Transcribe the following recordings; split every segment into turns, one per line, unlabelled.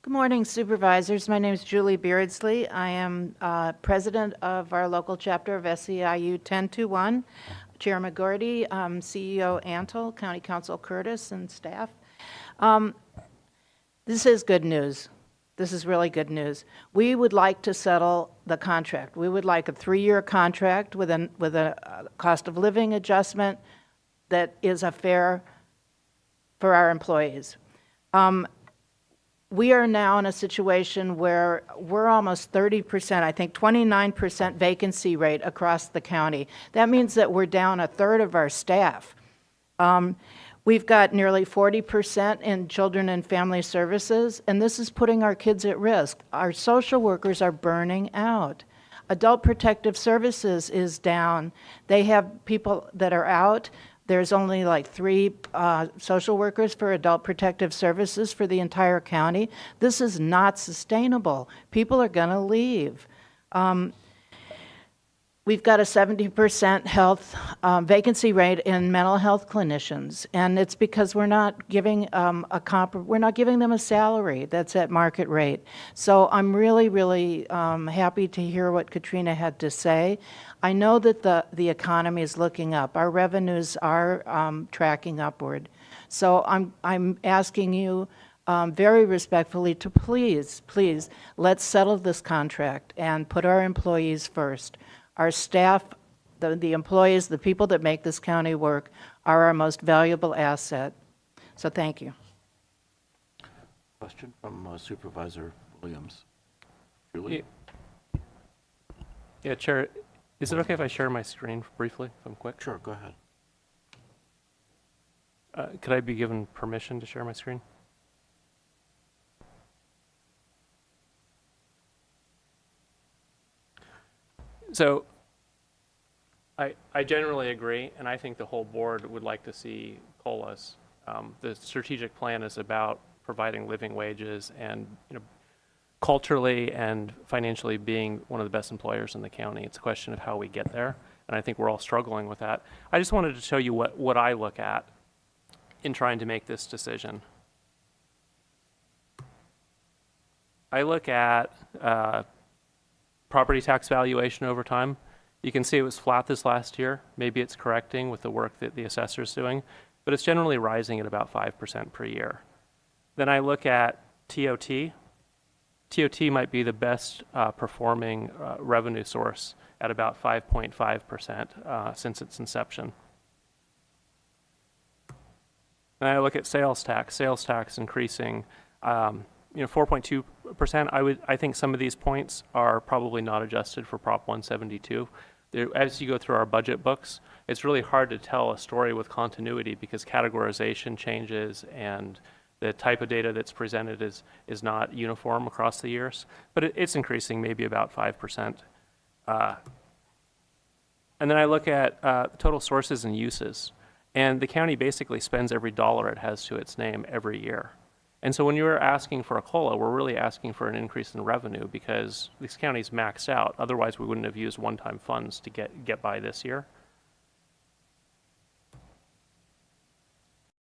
Good morning, supervisors. My name is Julie Beardsley. I am president of our local chapter of SEIU 1021. Chair McGordy, CEO Antle, County Council Curtis, and staff. This is good news. This is really good news. We would like to settle the contract. We would like a 3-year contract with a cost of living adjustment that is fair for our employees. We are now in a situation where we're almost 30%, I think 29% vacancy rate across the county. That means that we're down a third of our staff. We've got nearly 40% in children and family services, and this is putting our kids at risk. Our social workers are burning out. Adult Protective Services is down. They have people that are out. There's only like 3 social workers for Adult Protective Services for the entire county. This is not sustainable. People are going to leave. We've got a 70% health vacancy rate in mental health clinicians, and it's because we're not giving we're not giving them a salary that's at market rate. So I'm really happy to hear what Katrina had to say. I know that the economy is looking up. Our revenues are tracking upward. So I'm asking you very respectfully to please let's settle this contract and put our employees first. Our staff, the employees, the people that make this county work are our most valuable asset. So thank you.
Question from Supervisor Williams. Julie?
Yeah, Chair, is it okay if I share my screen briefly, if I'm quick?
Sure, go ahead.
Could I be given permission to share my screen? So I generally agree, and I think the whole board would like to see COLAs. The strategic plan is about providing living wages and, culturally and financially being one of the best employers in the county. It's a question of how we get there, and I think we're all struggling with that. I just wanted to show you what I look at in trying to make this decision. I look at property tax valuation over time. You can see it was flat this last year. Maybe it's correcting with the work that the assessor's doing, but it's generally rising at about 5% per year. Then I look at TOT. TOT might be the best performing revenue source at about 5.5% since its inception. Then I look at sales tax. Sales tax increasing 4.2%. I think some of these points are probably not adjusted for Prop 172. As you go through our budget books, it's really hard to tell a story with continuity because categorization changes and the type of data that's presented is not uniform across the years. But it's increasing maybe about 5%. And then I look at total sources and uses. And the county basically spends every dollar it has to its name every year. And so when you're asking for a COLA, we're really asking for an increase in revenue because this county's maxed out. Otherwise, we wouldn't have used one-time funds to get by this year.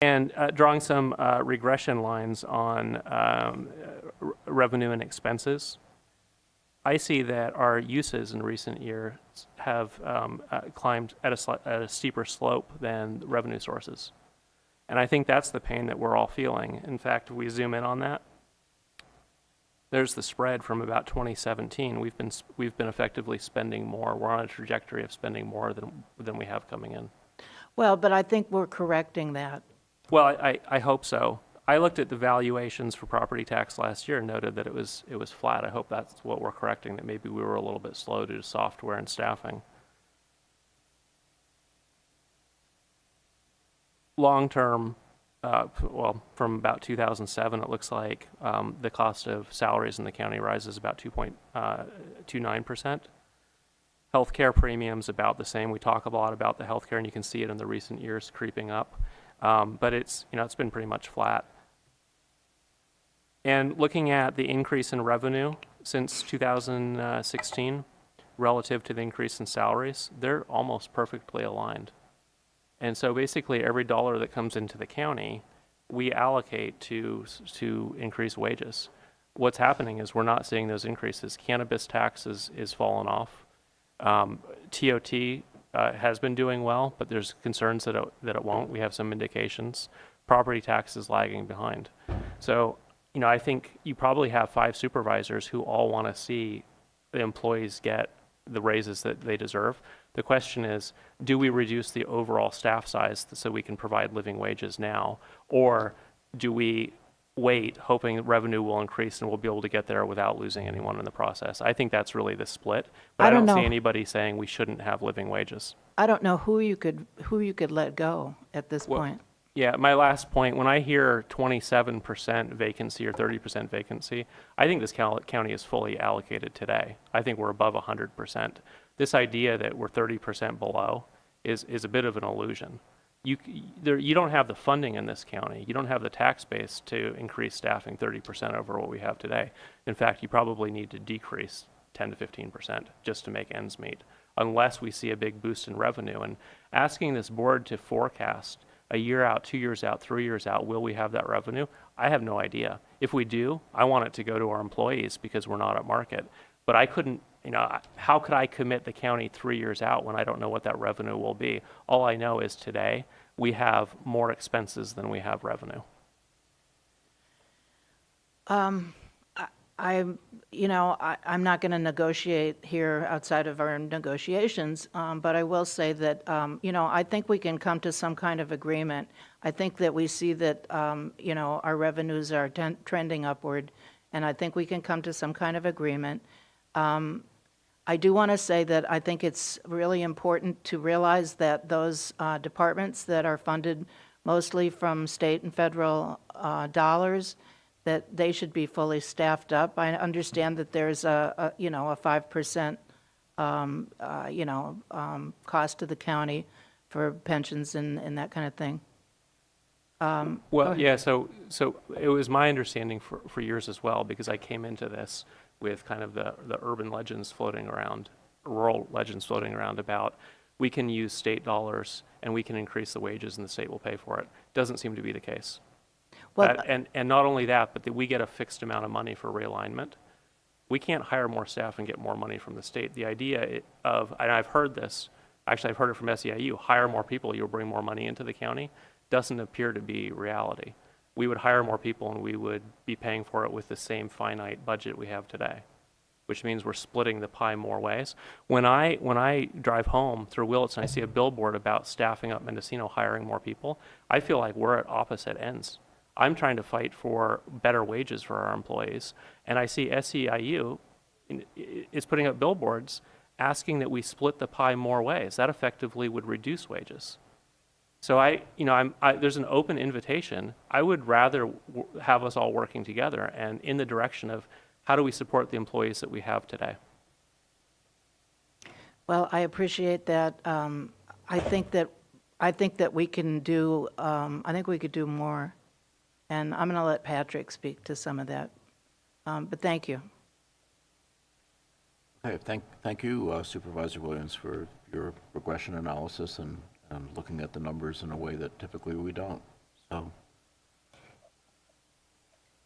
And drawing some regression lines on revenue and expenses, I see that our uses in recent years have climbed at a steeper slope than revenue sources. And I think that's the pain that we're all feeling. In fact, if we zoom in on that, there's the spread from about 2017. We've been effectively spending more. We're on a trajectory of spending more than we have coming in.
Well, but I think we're correcting that.
Well, I hope so. I looked at the valuations for property tax last year and noted that it was flat. I hope that's what we're correcting, that maybe we were a little bit slow due to software and staffing. Long term, well, from about 2007, it looks like the cost of salaries in the county rises about 2.29%. Healthcare premiums about the same. We talk a lot about the healthcare, and you can see it in the recent years creeping up. But it's been pretty much flat. And looking at the increase in revenue since 2016 relative to the increase in salaries, they're almost perfectly aligned. And so basically every dollar that comes into the county, we allocate to increase wages. what's happening is we're not seeing those increases. Cannabis tax is fallen off. TOT has been doing well, but there's concerns that it won't. We have some indications. Property tax is lagging behind. So, I think you probably have 5 supervisors who all want to see the employees get the raises that they deserve. The question is, do we reduce the overall staff size so we can provide living wages now? Or do we wait, hoping revenue will increase and we'll be able to get there without losing anyone in the process? I think that's really the split. But I don't see anybody saying we shouldn't have living wages.
I don't know who you could let go at this point.
Yeah, my last point, when I hear 27% vacancy or 30% vacancy, I think this county is fully allocated today. I think we're above 100%. This idea that we're 30% below is a bit of an illusion. You don't have the funding in this county. You don't have the tax base to increase staffing 30% over what we have today. In fact, you probably need to decrease 10 to 15% just to make ends meet, unless we see a big boost in revenue. And asking this board to forecast a year out, 2 years out, 3 years out, will we have that revenue? I have no idea. If we do, I want it to go to our employees because we're not at market. But I couldn't, how could I commit the county 3 years out when I don't know what that revenue will be? All I know is today we have more expenses than we have revenue.
I'm not going to negotiate here outside of our negotiations, but I will say that, I think we can come to some kind of agreement. I think that we see that, our revenues are trending upward, and I think we can come to some kind of agreement. I do want to say that I think it's really important to realize that those departments that are funded mostly from state and federal dollars, that they should be fully staffed up. I understand that there's a 5% cost to the county for pensions and that kind of thing.
Well, yeah, so it was my understanding for years as well, because I came into this with kind of the urban legends floating around, rural legends floating around about we can use state dollars and we can increase the wages and the state will pay for it. Doesn't seem to be the case. Well, and not only that, but that we get a fixed amount of money for realignment. We can't hire more staff and get more money from the state. The idea of, and I've heard this, actually I've heard it from SEIU, hire more people, you'll bring more money into the county, doesn't appear to be reality. We would hire more people and we would be paying for it with the same finite budget we have today, which means we're splitting the pie more ways. When I drive home through Willits and I see a billboard about staffing up Mendocino, hiring more people, I feel like we're at opposite ends. I'm trying to fight for better wages for our employees, and I see SEIU is putting up billboards asking that we split the pie more ways. That effectively would reduce wages. So there's an open invitation. I would rather have us all working together and in the direction of how do we support the employees that we have today.
Well, I appreciate that. I think that we can do. I think we could do more. And I'm going to let Patrick speak to some of that. But thank you.
Okay, thank you, Supervisor Williams, for your regression analysis and looking at the numbers in a way that typically we don't. So,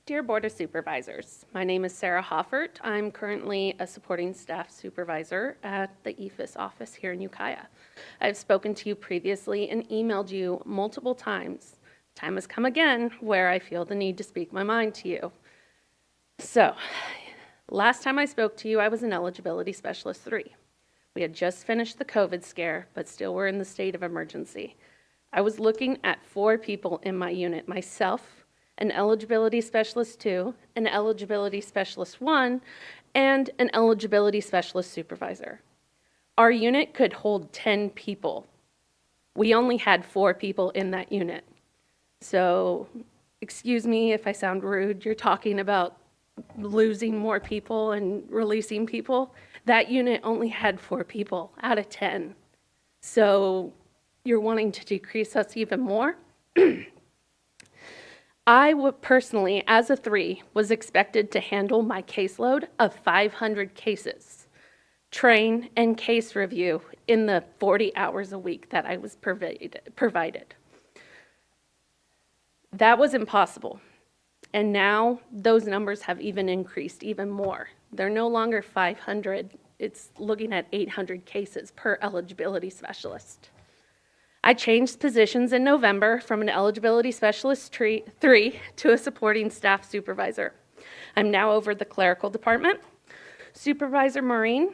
Dear Board of Supervisors, my name is Sarah Hoffert. I'm currently a supporting staff supervisor at the EFIS office here in Ukiah. I've spoken to you previously and emailed you multiple times. Time has come again where I feel the need to speak my mind to you. So, last time I spoke to you, I was an eligibility specialist 3. We had just finished the COVID scare, but still were in the state of emergency. I was looking at 4 people in my unit, myself, an eligibility specialist 2, an eligibility specialist 1, and an eligibility specialist supervisor. Our unit could hold 10 people. We only had 4 people in that unit. So, excuse me if I sound rude, you're talking about losing more people and releasing people. That unit only had 4 people out of 10. So, you're wanting to decrease us even more? I would personally, as a 3, was expected to handle my caseload of 500 cases, train and case review in the 40 hours a week that I was provided. That was impossible. And now those numbers have even increased even more. They're no longer 500, it's looking at 800 cases per eligibility specialist. I changed positions in November from an eligibility specialist 3 to a supporting staff supervisor. I'm now over the clerical department. Supervisor Maureen,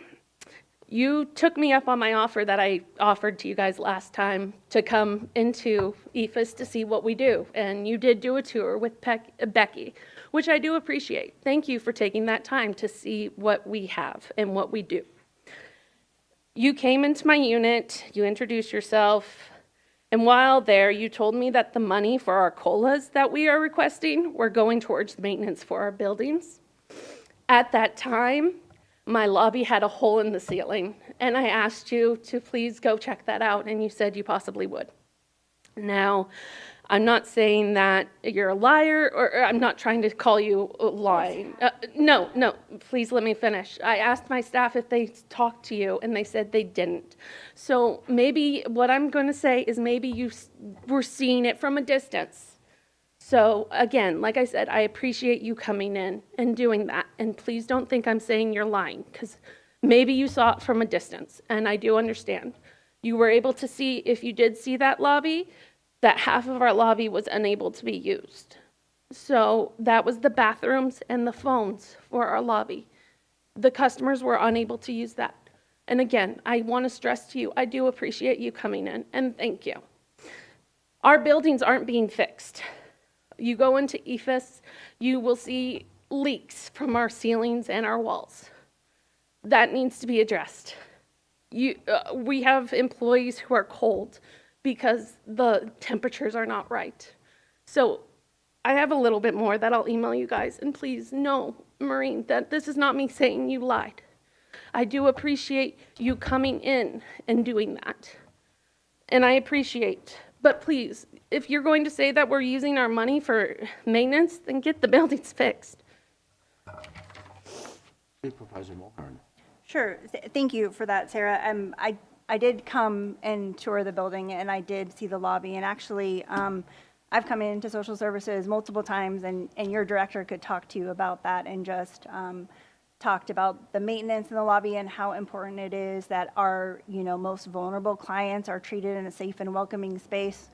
you took me up on my offer that I offered to you guys last time to come into EFIS to see what we do. And you did do a tour with Becky, which I do appreciate. Thank you for taking that time to see what we have and what we do. You came into my unit, you introduced yourself, and while there, you told me that the money for our COLAs that we are requesting were going towards maintenance for our buildings. At that time, my lobby had a hole in the ceiling, and I asked you to please go check that out, and you said you possibly would. Now, I'm not saying that you're a liar, or I'm not trying to call you lying. No, please let me finish. I asked my staff if they talked to you, and they said they didn't. So maybe what I'm going to say is maybe you were seeing it from a distance. So again, like I said, I appreciate you coming in and doing that. And please don't think I'm saying you're lying, because maybe you saw it from a distance, and I do understand. You were able to see, if you did see that lobby, that half of our lobby was unable to be used. So that was the bathrooms and the phones for our lobby. The customers were unable to use that. And again, I want to stress to you, I do appreciate you coming in, and thank you. Our buildings aren't being fixed. You go into EFIS, you will see leaks from our ceilings and our walls. That needs to be addressed. We have employees who are cold because the temperatures are not right. So I have a little bit more that I'll email you guys. And please know, Maureen, that this is not me saying you lied. I do appreciate you coming in and doing that. And I appreciate, but please, if you're going to say that we're using our money for maintenance, then get the buildings fixed.
Supervisor Mulhern.
Sure. Thank you for that, Sarah. I did come and tour the building, and I did see the lobby. And actually, I've come into social services multiple times, and your director could talk to you about that, and just talked about the maintenance in the lobby and how important it is that our most vulnerable clients are treated in a safe and welcoming space.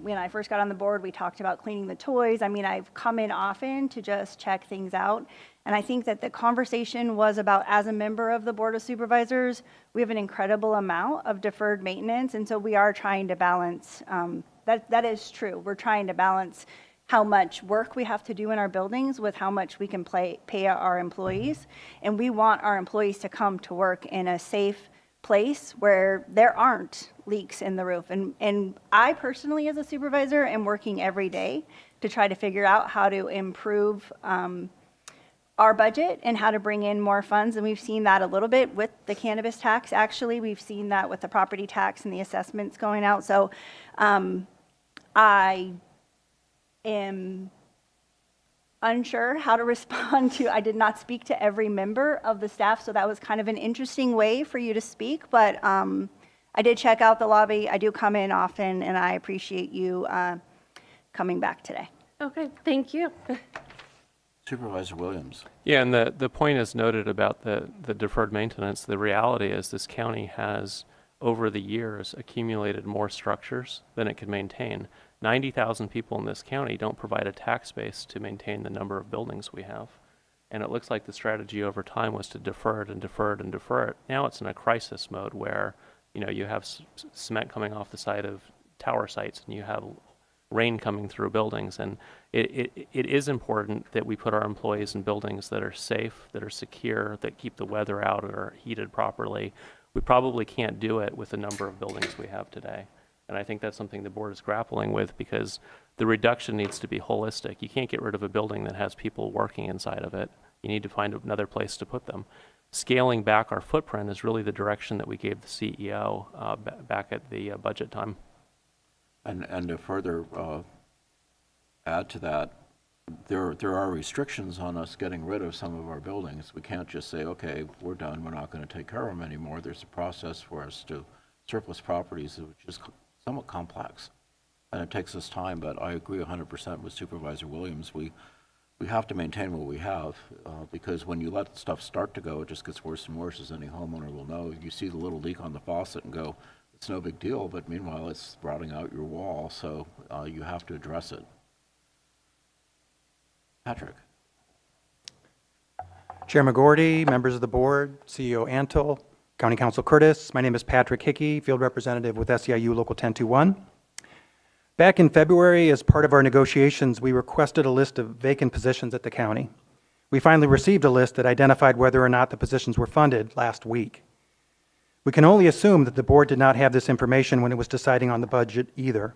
When I first got on the board, we talked about cleaning the toys. I mean, I've come in often to just check things out. And I think that the conversation was about, as a member of the Board of Supervisors, we have an incredible amount of deferred maintenance. And so we are trying to balance, that is true. We're trying to balance how much work we have to do in our buildings with how much we can pay our employees. And we want our employees to come to work in a safe place where there aren't leaks in the roof. And I personally, as a supervisor, am working every day to try to figure out how to improve our budget and how to bring in more funds. And we've seen that a little bit with the cannabis tax. Actually, we've seen that with the property tax and the assessments going out. So I am unsure how to respond to. I did not speak to every member of the staff, so that was kind of an interesting way for you to speak. But I did check out the lobby. I do come in often, and I appreciate you coming back today.
Okay, thank you.
Supervisor Williams.
Yeah, and the point is noted about the deferred maintenance. The reality is this county has, over the years, accumulated more structures than it can maintain. 90,000 people in this county don't provide a tax base to maintain the number of buildings we have. And it looks like the strategy over time was to defer it and defer it and defer it. Now it's in a crisis mode where, you have cement coming off the side of tower sites, and you have rain coming through buildings. And it is important that we put our employees in buildings that are safe, that are secure, that keep the weather out, or are heated properly. We probably can't do it with the number of buildings we have today. And I think that's something the board is grappling with, because the reduction needs to be holistic. You can't get rid of a building that has people working inside of it. You need to find another place to put them. Scaling back our footprint is really the direction that we gave the CEO back at the budget time.
And to further add to that, there are restrictions on us getting rid of some of our buildings. We can't just say, okay, we're done, we're not going to take care of them anymore. There's a process for us to surplus properties, which is somewhat complex, and it takes us time. But I agree 100% with Supervisor Williams. We we have to maintain what we have, because when you let stuff start to go, it just gets worse and worse, as any homeowner will know. You see the little leak on the faucet and go, it's no big deal, but meanwhile, it's rotting out your wall, so you have to address it. Patrick?
Chair McGordy, members of the board, CEO Antle, County Council Curtis. My name is Patrick Hickey, Field Representative with SEIU Local 1021. Back in February, as part of our negotiations, we requested a list of vacant positions at the county. We finally received a list that identified whether or not the positions were funded last week. We can only assume that the board did not have this information when it was deciding on the budget either.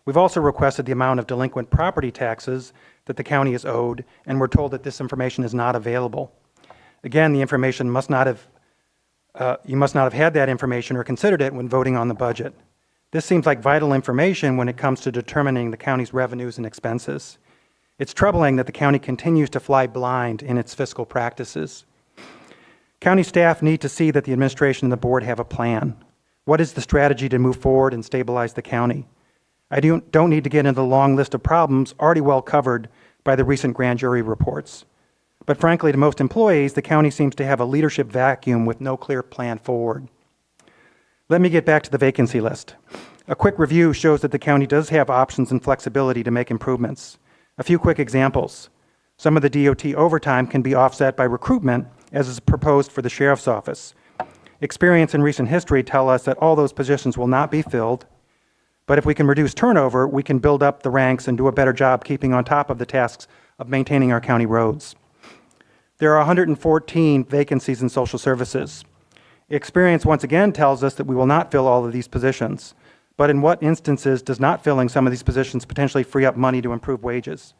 We've also requested the amount of delinquent property taxes that the county is owed, and we're told that this information is not available. Again, the information must not have, you must not have had that information or considered it when voting on the budget. This seems like vital information when it comes to determining the county's revenues and expenses. It's troubling that the county continues to fly blind in its fiscal practices. County staff need to see that the administration and the board have a plan. What is the strategy to move forward and stabilize the county? I don't need to get into the long list of problems already well covered by the recent grand jury reports. But frankly, to most employees, the county seems to have a leadership vacuum with no clear plan forward. Let me get back to the vacancy list. A quick review shows that the county does have options and flexibility to make improvements. A few quick examples. Some of the DOT overtime can be offset by recruitment, as is proposed for the sheriff's office. Experience and recent history tell us that all those positions will not be filled, but if we can reduce turnover, we can build up the ranks and do a better job keeping on top of the tasks of maintaining our county roads. There are 114 vacancies in social services. Experience once again tells us that we will not fill all of these positions, but in what instances does not filling some of these positions potentially free up money to improve wages?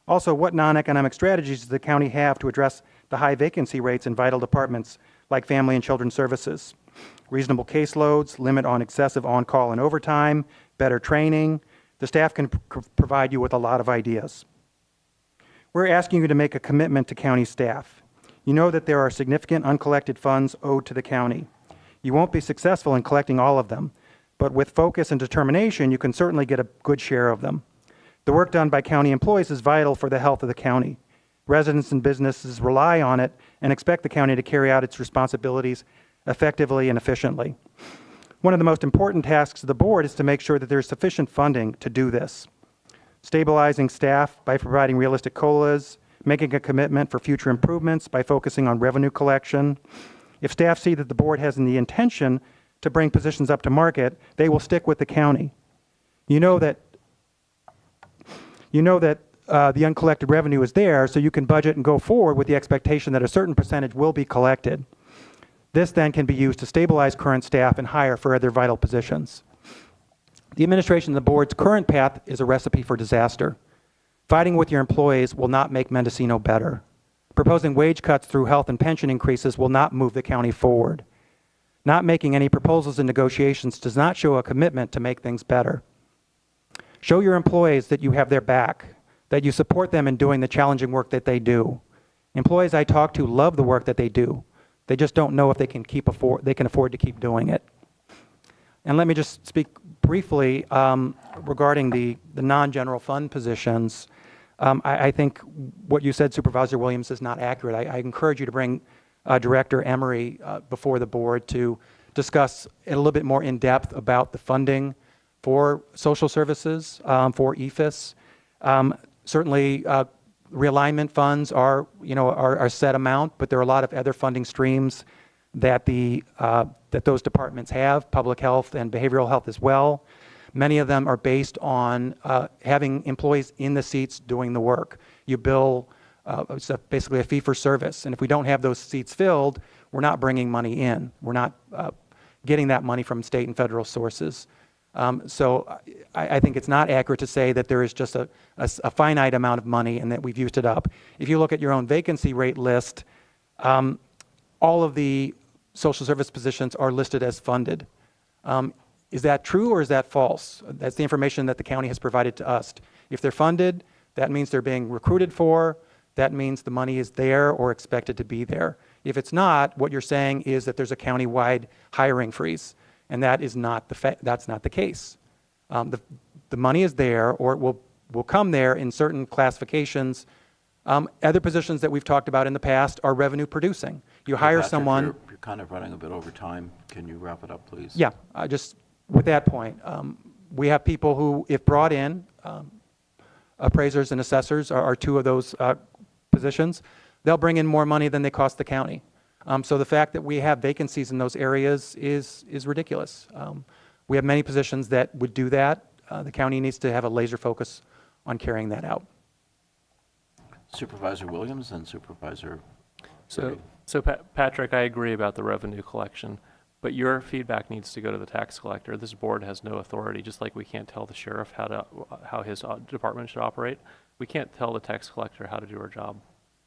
Also, what non-economic strategies does the county have to address the high vacancy rates in vital departments like family and children's services? Reasonable caseloads, limit on excessive on-call and overtime, better training. The staff can provide you with a lot of ideas. We're asking you to make a commitment to county staff. You know that there are significant uncollected funds owed to the county. You won't be successful in collecting all of them, but with focus and determination, you can certainly get a good share of them. The work done by county employees is vital for the health of the county. Residents and businesses rely on it and expect the county to carry out its responsibilities effectively and efficiently. One of the most important tasks of the board is to make sure that there's sufficient funding to do this. Stabilizing staff by providing realistic COLAs, making a commitment for future improvements by focusing on revenue collection. If staff see that the board has the intention to bring positions up to market, they will stick with the county. You know that the uncollected revenue is there, so you can budget and go forward with the expectation that a certain percentage will be collected. This then can be used to stabilize current staff and hire for other vital positions. The administration and the board's current path is a recipe for disaster. Fighting with your employees will not make Mendocino better. Proposing wage cuts through health and pension increases will not move the county forward. Not making any proposals in negotiations does not show a commitment to make things better. Show your employees that you have their back, that you support them in doing the challenging work that they do. Employees I talk to love the work that they do. They just don't know if they can afford to keep doing it. And let me just speak briefly regarding the non-general fund positions. I think what you said, Supervisor Williams, is not accurate. I encourage you to bring Director Emery before the board to discuss a little bit more in depth about the funding for social services, for EFIS. Certainly, realignment funds are a set amount, but there are a lot of other funding streams that that those departments have, public health and behavioral health as well. Many of them are based on having employees in the seats doing the work. You bill, it's basically a fee for service, and if we don't have those seats filled, we're not bringing money in. We're not getting that money from state and federal sources. So I think it's not accurate to say that there is just a finite amount of money and that we've used it up. If you look at your own vacancy rate list, all of the social service positions are listed as funded. Is that true or is that false? That's the information that the county has provided to us. If they're funded, that means they're being recruited for. That means the money is there or expected to be there. If it's not, what you're saying is that there's a county-wide hiring freeze, and that is not that's not the case. The money is there, or it will come there in certain classifications Other positions that we've talked about in the past are revenue producing. You hire
Patrick,
someone.
You're kind of running a bit over time. Can you wrap it up, please?
Yeah, just with that point, we have people who, if brought in, appraisers and assessors are two of those positions, they'll bring in more money than they cost the county. So the fact that we have vacancies in those areas is ridiculous. We have many positions that would do that. The county needs to have a laser focus on carrying that out.
Supervisor Williams and Supervisor
So, Patrick, I agree about the revenue collection, but your feedback needs to go to the tax collector. This board has no authority, just like we can't tell the sheriff how his department should operate. We can't tell the tax collector how to do our job.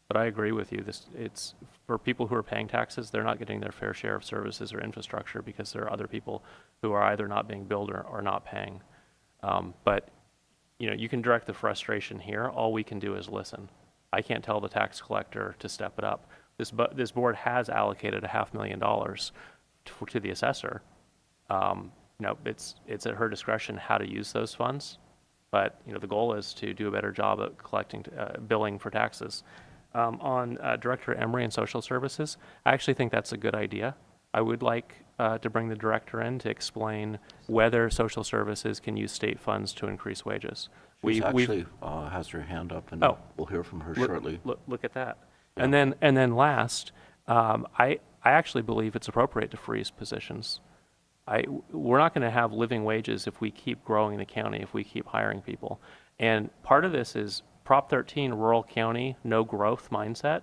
But I agree with you. It's for people who are paying taxes, they're not getting their fair share of services or infrastructure because there are other people who are either not being billed or not paying. But you can direct the frustration here. All we can do is listen. I can't tell the tax collector to step it up. This board has allocated $500,000 to the assessor. It's at her discretion how to use those funds, but the goal is to do a better job at collecting, billing for taxes. On Director Emery and Social Services, I actually think that's a good idea. I would like to bring the director in to explain whether social services can use state funds to increase wages.
She actually has her hand up, and we'll hear from her shortly.
Look at that. Yeah. And then last, I actually believe it's appropriate to freeze positions. We're not going to have living wages if we keep growing the county, if we keep hiring people. And part of this is Prop 13, rural county, no growth mindset.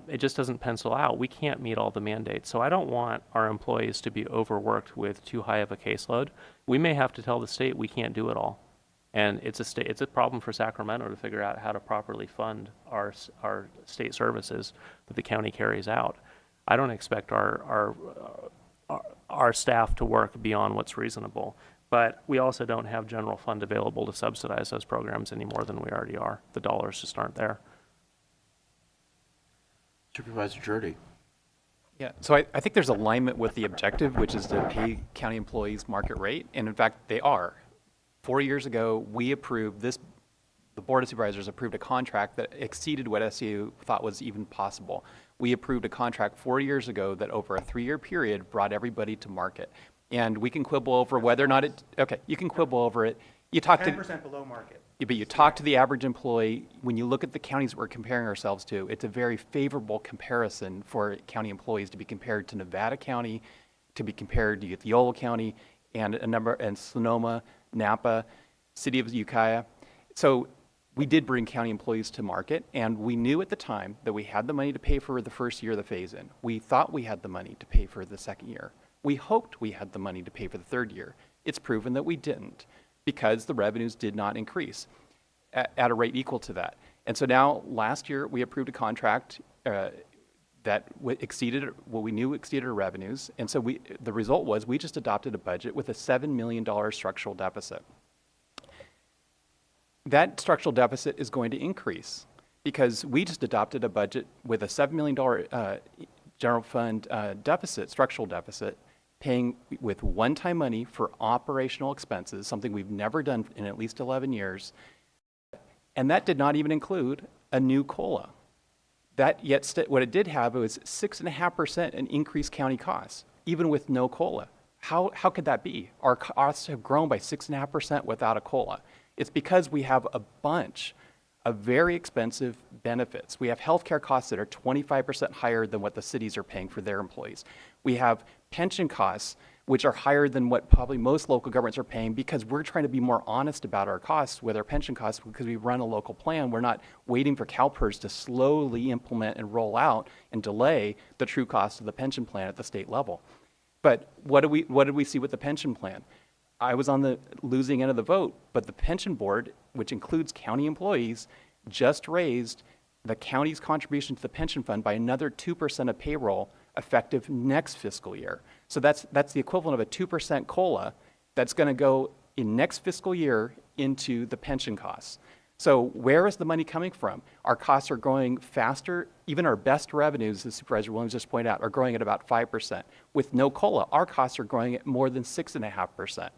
It just doesn't pencil out. We can't meet all the mandates. So I don't want our employees to be overworked with too high of a caseload. We may have to tell the state we can't do it all. And it's a problem for Sacramento to figure out how to properly fund our state services that the county carries out. I don't expect our staff to work beyond what's reasonable, but we also don't have general fund available to subsidize those programs any more than we already are. The dollars just aren't there.
Supervisor Jordy.
Yeah, so I think there's alignment with the objective, which is to pay county employees market rate, and in fact, they are. 4 years ago, we approved this, the Board of Supervisors approved a contract that exceeded what SEU thought was even possible. We approved a contract 4 years ago that over a 3-year period brought everybody to market. And we can quibble over whether or not you can quibble over it. You talk to
10% below market.
But you talk to the average employee, when you look at the counties that we're comparing ourselves to, it's a very favorable comparison for county employees to be compared to Nevada County, to be compared to Uthiola County, and Sonoma, Napa, City of Ukiah. So we did bring county employees to market, and we knew at the time that we had the money to pay for the first year of the phase-in. We thought we had the money to pay for the second year. We hoped we had the money to pay for the third year. It's proven that we didn't, because the revenues did not increase at a rate equal to that. And so now, last year, we approved a contract that exceeded what we knew exceeded our revenues. And so the result was we just adopted a budget with a $7 million structural deficit. That structural deficit is going to increase because we just adopted a budget with a $7 million general fund deficit, structural deficit, paying with one-time money for operational expenses, something we've never done in at least 11 years. And that did not even include a new COLA. What it did have was 6.5% in increased county costs, even with no COLA. How could that be? Our costs have grown by 6.5% without a COLA. It's because we have a bunch of very expensive benefits. We have healthcare costs that are 25% higher than what the cities are paying for their employees. We have pension costs, which are higher than what probably most local governments are paying because we're trying to be more honest about our costs with our pension costs because we run a local plan. We're not waiting for CalPERS to slowly implement and roll out and delay the true cost of the pension plan at the state level. But what did we see with the pension plan? I was on the losing end of the vote, but the pension board, which includes county employees, just raised the county's contribution to the pension fund by another 2% of payroll effective next fiscal year. So that's the equivalent of a 2% COLA that's going to go in next fiscal year into the pension costs. So where is the money coming from? Our costs are growing faster. Even our best revenues, as Supervisor Williams just pointed out, are growing at about 5%. With no COLA, our costs are growing at more than 6.5%.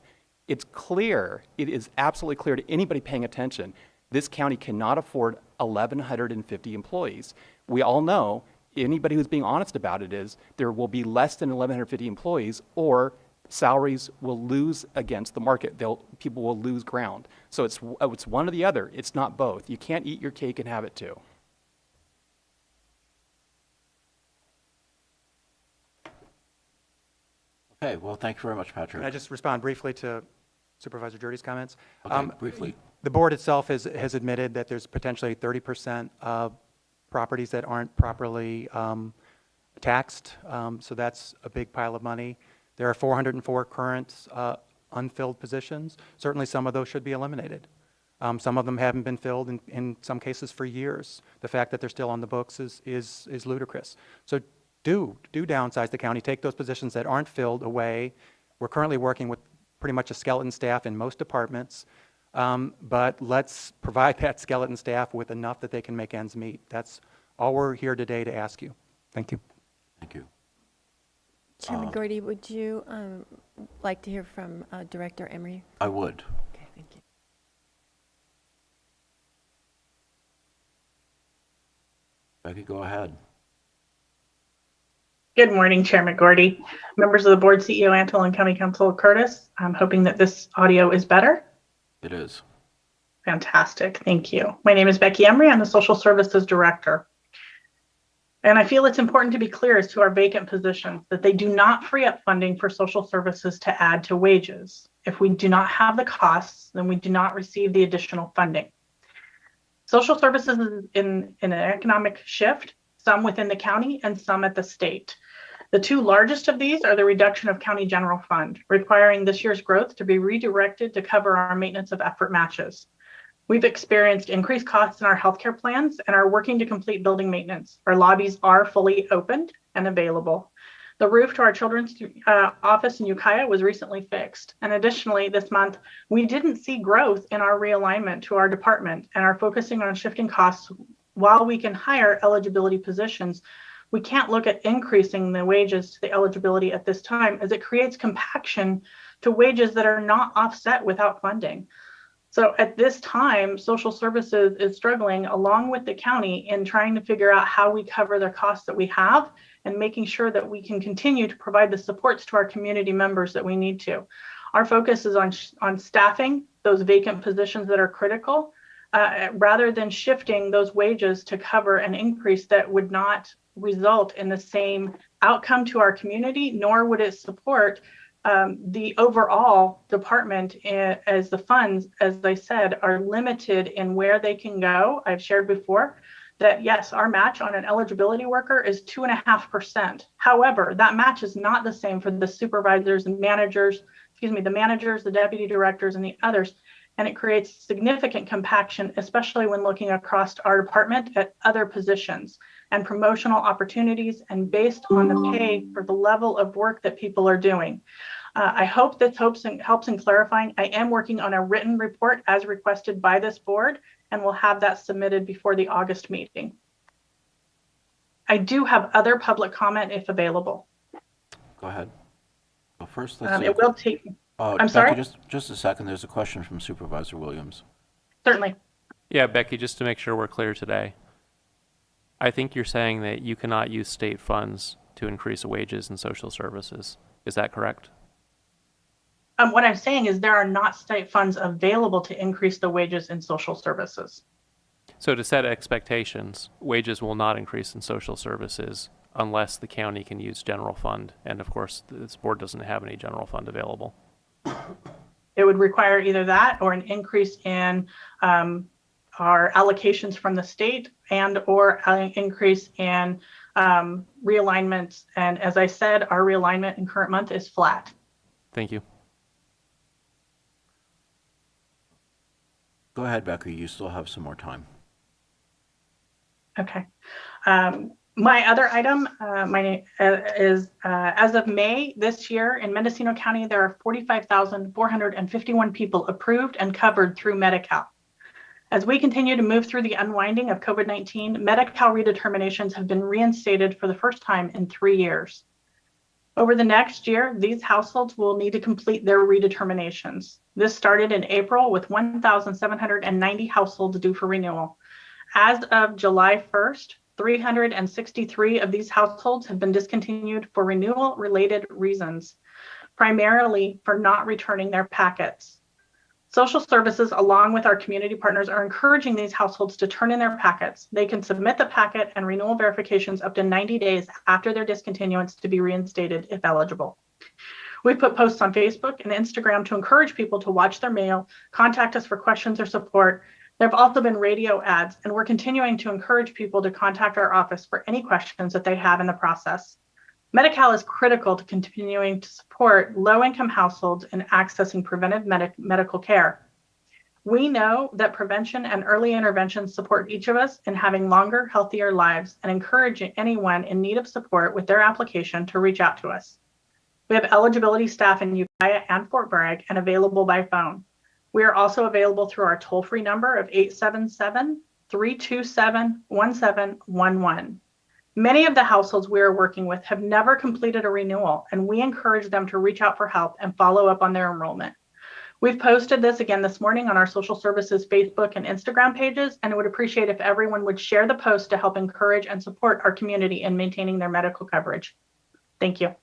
It's clear, it is absolutely clear to anybody paying attention This county cannot afford 1,150 employees. We all know, anybody who's being honest about it is, there will be less than 1,150 employees, or salaries will lose against the market. People will lose ground. So it's one or the other. It's not both. You can't eat your cake and have it too.
Okay, well, thank you very much, Patrick.
Can I just respond briefly to Supervisor Jurdy's comments?
Okay, briefly.
The board itself has admitted that there's potentially 30% of properties that aren't properly taxed, so that's a big pile of money. There are 404 current unfilled positions. Certainly some of those should be eliminated. Some of them haven't been filled in some cases for years. The fact that they're still on the books is ludicrous. So do downsize the county, take those positions that aren't filled away. We're currently working with pretty much a skeleton staff in most departments, but let's provide that skeleton staff with enough that they can make ends meet. That's all we're here today to ask you. Thank you.
Thank you.
Chairman Gordy, would you like to hear from Director Emery?
I would.
Okay, thank you.
Becky, go ahead.
Good morning, Chairman Gordy, members of the board, CEO Antle, and County Council Curtis. I'm hoping that this audio is better.
It is.
Fantastic. Thank you. My name is Becky Emery. I'm the Social Services Director. And I feel it's important to be clear as to our vacant positions that they do not free up funding for social services to add to wages. If we do not have the costs, then we do not receive the additional funding. Social services is in an economic shift, some within the county and some at the state. The two largest of these are the reduction of county general fund, requiring this year's growth to be redirected to cover our maintenance of effort matches. We've experienced increased costs in our healthcare plans and are working to complete building maintenance. Our lobbies are fully opened and available. The roof to our children's office in Ukiah was recently fixed. And additionally, this month, we didn't see growth in our realignment to our department and are focusing on shifting costs. While we can hire eligibility positions, we can't look at increasing the wages to the eligibility at this time, as it creates compaction to wages that are not offset without funding. So at this time, social services is struggling along with the county in trying to figure out how we cover the costs that we have and making sure that we can continue to provide the supports to our community members that we need to. Our focus is on staffing those vacant positions that are critical, rather than shifting those wages to cover an increase that would not result in the same outcome to our community, nor would it support the overall department, as the funds, as I said, are limited in where they can go. I've shared before that, yes, our match on an eligibility worker is 2.5%. However, that match is not the same for the supervisors and managers, the managers, the deputy directors, and the others. And it creates significant compaction, especially when looking across our department at other positions and promotional opportunities and based on the pay for the level of work that people are doing. I hope this helps in clarifying. I am working on a written report as requested by this board, and we'll have that submitted before the August meeting. I do have other public comment if available.
Go ahead. Well, first, let's
It will take. I'm sorry?
Becky, just a second. There's a question from Supervisor Williams.
Certainly.
Yeah, Becky, just to make sure we're clear today, I think you're saying that you cannot use state funds to increase wages in social services. Is that correct?
What I'm saying is there are not state funds available to increase the wages in social services.
So to set expectations, wages will not increase in social services unless the county can use general fund. And of course, this board doesn't have any general fund available.
It would require either that or an increase in our allocations from the state and or an increase in realignments. And as I said, our realignment in current month is flat.
Thank you.
Go ahead, Becky. You still have some more time.
Okay. My other item is as of May this year in Mendocino County, there are 45,451 people approved and covered through Medi-Cal. As we continue to move through the unwinding of COVID-19, Medi-Cal redeterminations have been reinstated for the first time in 3 years. Over the next year, these households will need to complete their redeterminations. This started in April with 1,790 households due for renewal. As of July 1st, 363 of these households have been discontinued for renewal-related reasons, primarily for not returning their packets. Social services, along with our community partners, are encouraging these households to turn in their packets. They can submit the packet and renewal verifications up to 90 days after their discontinuance to be reinstated if eligible. We've put posts on Facebook and Instagram to encourage people to watch their mail, contact us for questions or support. There have also been radio ads, and we're continuing to encourage people to contact our office for any questions that they have in the process. Medi-Cal is critical to continuing to support low-income households in accessing preventive medical care. We know that prevention and early intervention support each of us in having longer, healthier lives, and encourage anyone in need of support with their application to reach out to us. We have eligibility staff in Ukiah and Fort Bragg and available by phone. We are also available through our toll-free number of 877-327-1711. Many of the households we are working with have never completed a renewal, and we encourage them to reach out for help and follow up on their enrollment. We've posted this again this morning on our social services Facebook and Instagram pages, and I would appreciate if everyone would share the post to help encourage and support our community in maintaining their medical coverage. Thank you.